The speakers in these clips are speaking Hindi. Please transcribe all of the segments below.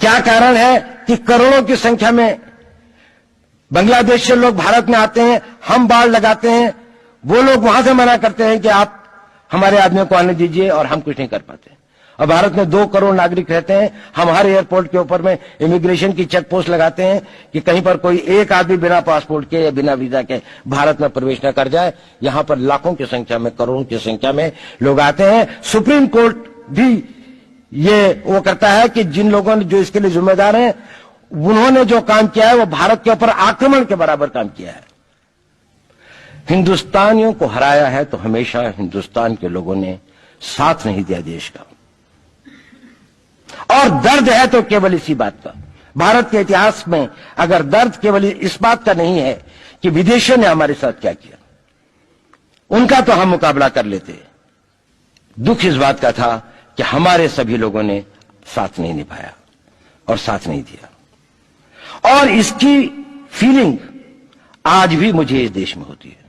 क्या कारण है कि करोड़ों की संख्या में बांग्लादेश से लोग भारत में आते हैं, हम बाड़ लगाते हैं, वो लोग वहां से मना करते हैं कि आप हमारे आदमियों को आने दीजिए, और हम कुछ नहीं कर पाते। और भारत में 2 करोड़ नागरिक रहते हैं, हम हर एयरपोर्ट के ऊपर में इमिग्रेशन की चेक पोस्ट लगाते हैं कि कहीं पर कोई एक आदमी बिना पासपोर्ट के या बिना वीजा के भारत में प्रवेश न कर जाए। यहां पर लाखों की संख्या में, करोड़ों की संख्या में लोग आते हैं। सुप्रीम कोर्ट भी ये वो करता है कि जिन लोगों ने जो इसके लिए जिम्मेदार हैं, उन्होंने जो काम किया है वो भारत के ऊपर आक्रमण के बराबर काम किया है। हिंदुस्तानियों को हराया है तो हमेशा हिंदुस्तान के लोगों ने साथ नहीं दिया देश का, और दर्द है तो केवल इसी बात का। भारत के इतिहास में अगर दर्द केवल इस बात का नहीं है कि विदेशियों ने हमारे साथ क्या किया, उनका तो हम मुकाबला कर लेते। दुख इस बात का था कि हमारे सभी लोगों ने साथ नहीं निभाया और साथ नहीं दिया, और इसकी फीलिंग आज भी मुझे इस देश में होती है।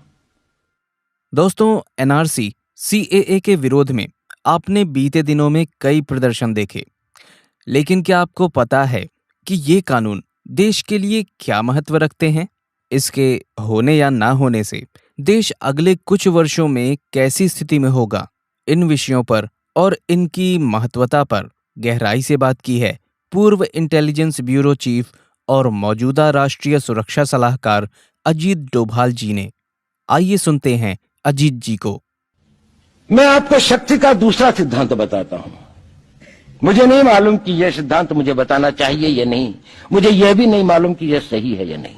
दोस्तों, एनआरसी सीएए के विरोध में आपने बीते दिनों में कई प्रदर्शन देखे, लेकिन क्या आपको पता है कि ये कानून देश के लिए क्या महत्व रखते हैं? इसके होने या ना होने से देश अगले कुछ वर्षों में कैसी स्थिति में होगा, इन विषयों पर और इनकी महत्वता पर गहराई से बात की है पूर्व इंटेलिजेंस ब्यूरो चीफ और मौजूदा राष्ट्रीय सुरक्षा सलाहकार अजीत डोभाल जी ने। आइए सुनते हैं अजीत जी को। मैं आपको शक्ति का दूसरा सिद्धांत बताता हूं। मुझे नहीं मालूम कि यह सिद्धांत मुझे बताना चाहिए या नहीं, मुझे यह भी नहीं मालूम कि यह सही है या नहीं,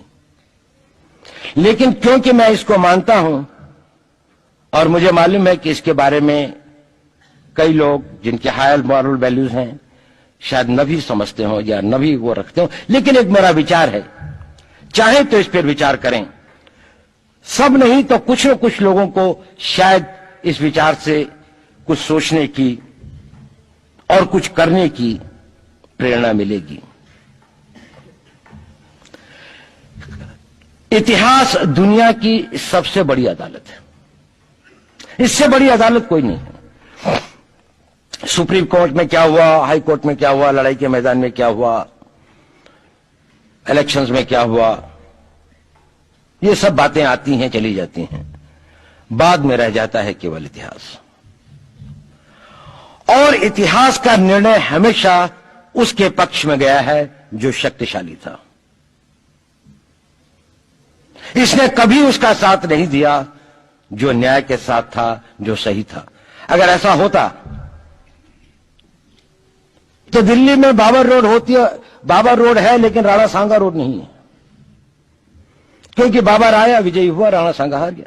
लेकिन क्योंकि मैं इसको मानता हूं और मुझे मालूम है कि इसके बारे में कई लोग जिनके हायर मॉरल वैल्यूज हैं शायद न भी समझते हो या न भी वो रखते हो, लेकिन एक मेरा विचार है, चाहे तो इस पर विचार करें। सब नहीं तो कुछ न कुछ लोगों को शायद इस विचार से कुछ सोचने की और कुछ करने की प्रेरणा मिलेगी। इतिहास दुनिया की सबसे बड़ी अदालत है, इससे बड़ी अदालत कोई नहीं है। सुप्रीम कोर्ट में क्या हुआ, हाई कोर्ट में क्या हुआ, लड़ाई के मैदान में क्या हुआ, इलेक्शंस में क्या हुआ, ये सब बातें आती हैं चली जाती हैं, बाद में रह जाता है केवल इतिहास। और इतिहास का निर्णय हमेशा उसके पक्ष में गया है जो शक्तिशाली था। इसने कभी उसका साथ नहीं दिया जो न्याय के साथ था, जो सही था। अगर ऐसा होता तो दिल्ली में बाबर रोड होती है, बाबर रोड है लेकिन राणा सांगा रोड नहीं है, क्योंकि बाबर आया, विजयी हुआ, राणा सांगा हार गया।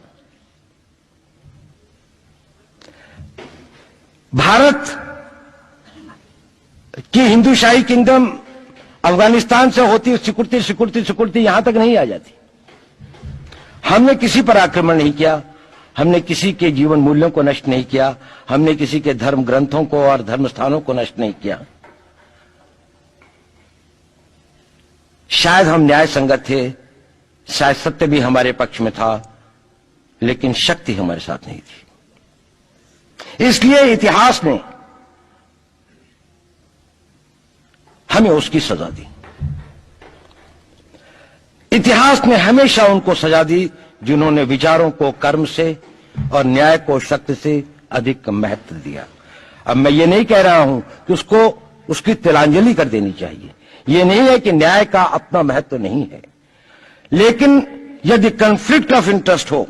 भारत की हिंदूशाही किंगडम अफगानिस्तान से होती सिकुड़ती सिकुड़ती सिकुड़ती यहां तक नहीं आ जाती। हमने किसी पर आक्रमण नहीं किया, हमने किसी के जीवन मूल्यों को नष्ट नहीं किया, हमने किसी के धर्म ग्रंथों को और धर्म स्थानों को नष्ट नहीं किया। शायद हम न्याय संगत थे, शायद सत्य भी हमारे पक्ष में था, लेकिन शक्ति हमारे साथ नहीं थी। इसलिए इतिहास ने हमें उसकी सजा दी। इतिहास ने हमेशा उनको सजा दी जिन्होंने विचारों को कर्म से और न्याय को शक्ति से अधिक महत्व दिया। अब मैं ये नहीं कह रहा हूं कि उसको उसकी तिलांजलि कर देनी चाहिए, ये नहीं है कि न्याय का अपना महत्व नहीं है, लेकिन यदि कॉन्फ्लिक्ट ऑफ इंटरेस्ट हो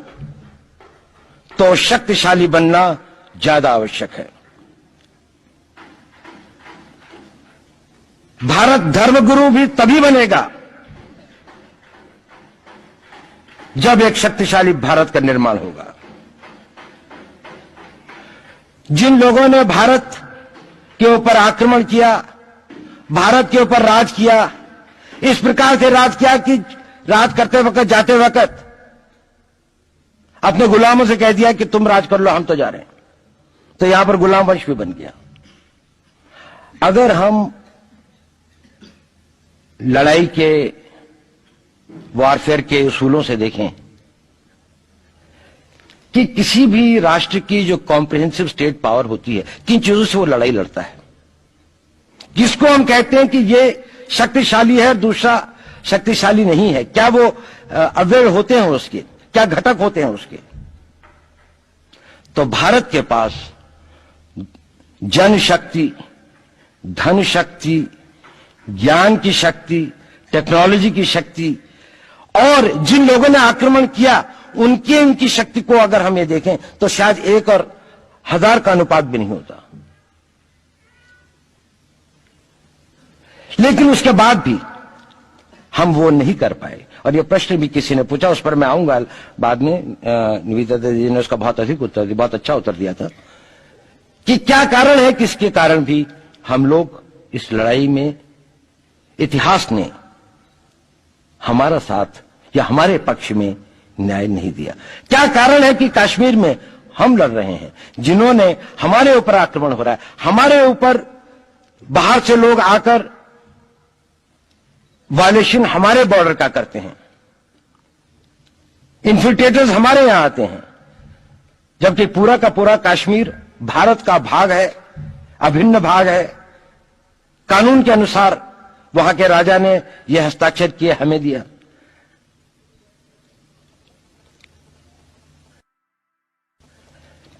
तो शक्तिशाली बनना ज्यादा आवश्यक है। भारत धर्मगुरु भी तभी बनेगा जब एक शक्तिशाली भारत का निर्माण होगा। जिन लोगों ने भारत के ऊपर आक्रमण किया, भारत के ऊपर राज किया, इस प्रकार से राज किया कि राज करते वक्त, जाते वक्त अपने गुलामों से कह दिया कि तुम राज कर लो, हम तो जा रहे हैं, तो यहां पर गुलाम वंश भी बन गया। अगर हम लड़ाई के वॉरफेयर के उसूलों से देखें कि किसी भी राष्ट्र की जो कॉम्प्रिहेंसिव स्टेट पावर होती है, किन चीजों से वो लड़ाई लड़ता है, जिसको हम कहते हैं कि ये शक्तिशाली है, दूसरा शक्तिशाली नहीं है, क्या वो अवयव होते हैं उसके, क्या घटक होते हैं उसके? तो भारत के पास जनशक्ति, धन शक्ति, ज्ञान की शक्ति, टेक्नोलॉजी की शक्ति, और जिन लोगों ने आक्रमण किया उनकी शक्ति को अगर हम ये देखें तो शायद 1 और 1000 का अनुपात भी नहीं होता। लेकिन उसके बाद भी हम वो नहीं कर पाए। और ये प्रश्न भी किसी ने पूछा, उस पर मैं आऊंगा बाद में। निवेदिता जी ने उसका बहुत अधिक उत्तर दिया, बहुत अच्छा उत्तर दिया था कि क्या कारण है, किसके कारण भी हम लोग इस लड़ाई में, इतिहास ने हमारा साथ या हमारे पक्ष में न्याय नहीं दिया। क्या कारण है कि कश्मीर में हम लड़ रहे हैं, जिन्होंने हमारे ऊपर आक्रमण हो रहा है, हमारे ऊपर बाहर से लोग आकर वायलेशन हमारे बॉर्डर का करते हैं, इन्फिल्ट्रेटर्स हमारे यहां आते हैं, जबकि पूरा का पूरा कश्मीर भारत का भाग है, अभिन्न भाग है। कानून के अनुसार वहां के राजा ने यह हस्ताक्षर किए, हमें दिया।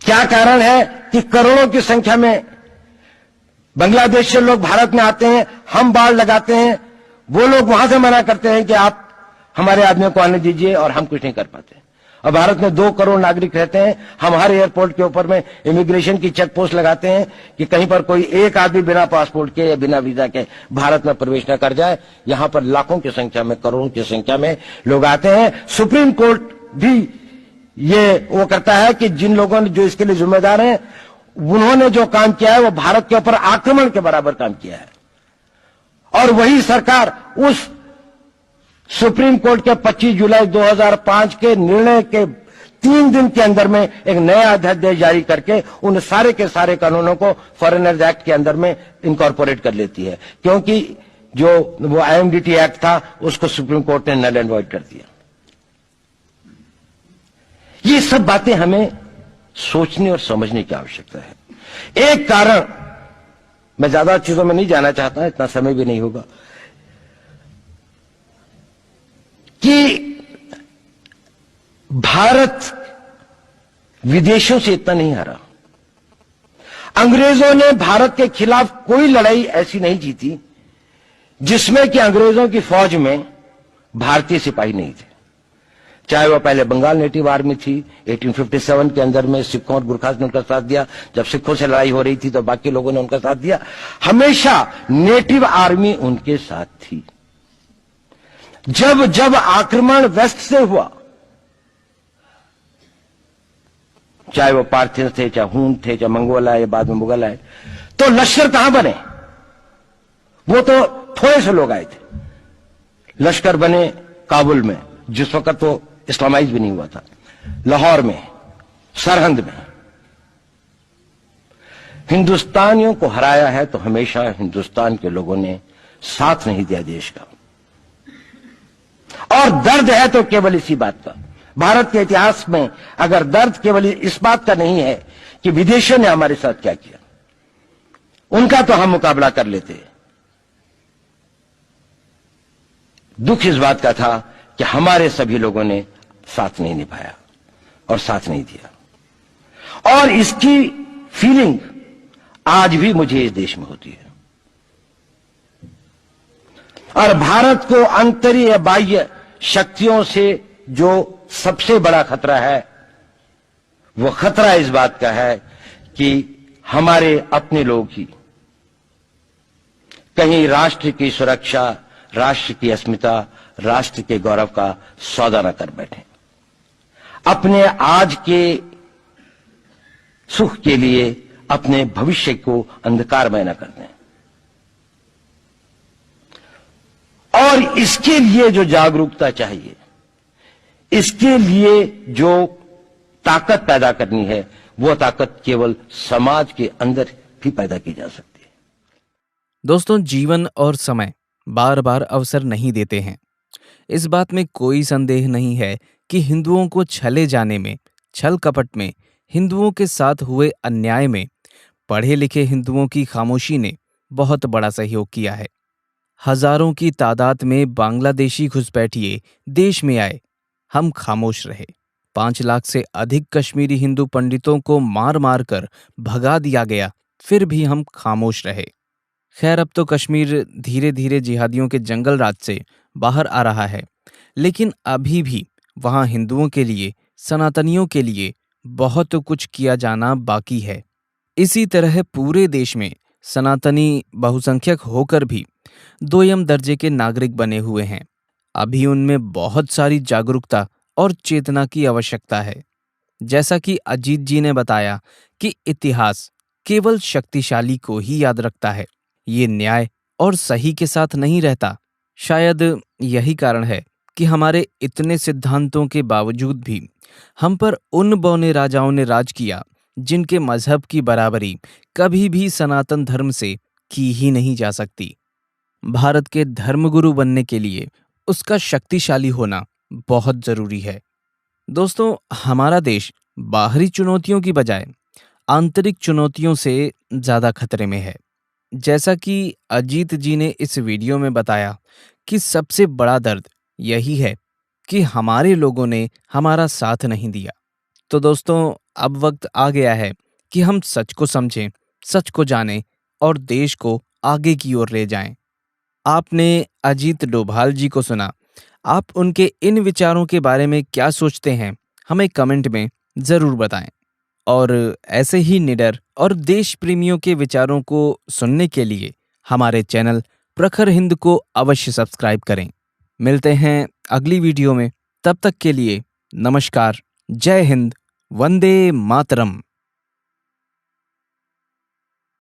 क्या कारण है कि करोड़ों की संख्या में बांग्लादेश से लोग भारत में आते हैं, हम बाड़ लगाते हैं, वो लोग वहां से मना करते हैं कि आप हमारे आदमियों को आने दीजिए, और हम कुछ नहीं कर पाते। और भारत में 2 करोड़ नागरिक रहते हैं, हम हर एयरपोर्ट के ऊपर में इमिग्रेशन की चेक पोस्ट लगाते हैं कि कहीं पर कोई एक आदमी बिना पासपोर्ट के या बिना वीजा के भारत में प्रवेश न कर जाए। यहां पर लाखों की संख्या में, करोड़ों की संख्या में लोग आते हैं। सुप्रीम कोर्ट भी ये वो करता है कि जिन लोगों ने, जो इसके लिए जिम्मेदार हैं, उन्होंने जो काम किया है वो भारत के ऊपर आक्रमण के बराबर काम किया है। और वही सरकार उस सुप्रीम कोर्ट के 25 जुलाई 2005 के निर्णय के 3 दिन के अंदर में एक नया अध्यादेश जारी करके उन सारे के सारे कानूनों को फॉरेनर्स एक्ट के अंदर में इनकॉर्पोरेट कर लेती है, क्योंकि जो वो आईएमडीटी एक्ट था उसको सुप्रीम कोर्ट ने नल एंड वॉइड कर दिया। ये सब बातें हमें सोचने और समझने की आवश्यकता है। एक कारण, मैं ज्यादा चीजों में नहीं जाना चाहता, इतना समय भी नहीं होगा, कि भारत विदेशों से इतना नहीं हारा। अंग्रेजों ने भारत के खिलाफ कोई लड़ाई ऐसी नहीं जीती जिसमें कि अंग्रेजों की फौज में भारतीय सिपाही नहीं थे। चाहे वह पहले बंगाल नेटिव आर्मी थी, 1857 के अंदर में सिखों और गुरखास ने उनका साथ दिया। जब सिखों से लड़ाई हो रही थी तो बाकी लोगों ने उनका साथ दिया। हमेशा नेटिव आर्मी उनके साथ थी। जब जब आक्रमण वेस्ट से हुआ, चाहे वो पार्थियंस थे, चाहे हून थे, चाहे मंगोल आए, बाद में मुगल आए, तो लश्कर कहां बने? वो तो थोड़े से लोग आए थे। लश्कर बने काबुल में, जिस वक्त तो इस्लामाइज भी नहीं हुआ था, लाहौर में, सरहंद में। हिंदुस्तानियों को हराया है तो हमेशा हिंदुस्तान के लोगों ने साथ नहीं दिया देश का। और दर्द है तो केवल इसी बात का। भारत के इतिहास में अगर दर्द केवल इस बात का नहीं है कि विदेशियों ने हमारे साथ क्या किया, उनका तो हम मुकाबला कर लेते। दुख इस बात का था कि हमारे सभी लोगों ने साथ नहीं निभाया और साथ नहीं दिया। और इसकी फीलिंग आज भी मुझे इस देश में होती है। और भारत को आंतरिक या बाह्य शक्तियों से जो सबसे बड़ा खतरा है, वो खतरा इस बात का है कि हमारे अपने लोग ही कहीं राष्ट्र की सुरक्षा, राष्ट्र की अस्मिता, राष्ट्र के गौरव का सौदा न कर बैठे, अपने आज के सुख के लिए अपने भविष्य को अंधकारमय न कर दें। और इसके लिए जो जागरूकता चाहिए, इसके लिए जो ताकत पैदा करनी है, वो ताकत केवल समाज के अंदर ही पैदा की जा सकती है। दोस्तों, जीवन और समय बार बार अवसर नहीं देते हैं। इस बात में कोई संदेह नहीं है कि हिंदुओं को छले जाने में, छल कपट में, हिंदुओं के साथ हुए अन्याय में पढ़े लिखे हिंदुओं की खामोशी ने बहुत बड़ा सहयोग किया है। हजारों की तादाद में बांग्लादेशी घुसपैठिए देश में आए, हम खामोश रहे। 5 लाख से अधिक कश्मीरी हिंदू पंडितों को मार मार कर भगा दिया गया, फिर भी हम खामोश रहे। खैर, अब तो कश्मीर धीरे धीरे जिहादियों के जंगल राज से बाहर आ रहा है, लेकिन अभी भी वहाँ हिंदुओं के लिए, सनातनियों के लिए बहुत कुछ किया जाना बाकी है। इसी तरह पूरे देश में सनातनी बहुसंख्यक होकर भी दोयम दर्जे के नागरिक बने हुए हैं। अभी उनमें बहुत सारी जागरूकता और चेतना की आवश्यकता है। जैसा कि अजीत जी ने बताया कि इतिहास केवल शक्तिशाली को ही याद रखता है, ये न्याय और सही के साथ नहीं रहता। शायद यही कारण है कि हमारे इतने सिद्धांतों के बावजूद भी हम पर उन बौने राजाओं ने राज किया जिनके मजहब की बराबरी कभी भी सनातन धर्म से की ही नहीं जा सकती। भारत के धर्मगुरु बनने के लिए उसका शक्तिशाली होना बहुत जरूरी है। दोस्तों, हमारा देश बाहरी चुनौतियों की बजाय आंतरिक चुनौतियों से ज्यादा खतरे में है। जैसा कि अजीत जी ने इस वीडियो में बताया कि सबसे बड़ा दर्द यही है कि हमारे लोगों ने हमारा साथ नहीं दिया। तो दोस्तों, अब वक्त आ गया है कि हम सच को समझें, सच को जानें और देश को आगे की ओर ले जाएं। आपने अजीत डोभाल जी को सुना। आप उनके इन विचारों के बारे में क्या सोचते हैं, हमें कमेंट में जरूर बताएं। और ऐसे ही निडर और देश प्रेमियों के विचारों को सुनने के लिए हमारे चैनल प्रखर हिंद को अवश्य सब्सक्राइब करें। मिलते हैं अगली वीडियो में। तब तक के लिए नमस्कार, जय हिंद, वंदे मातरम।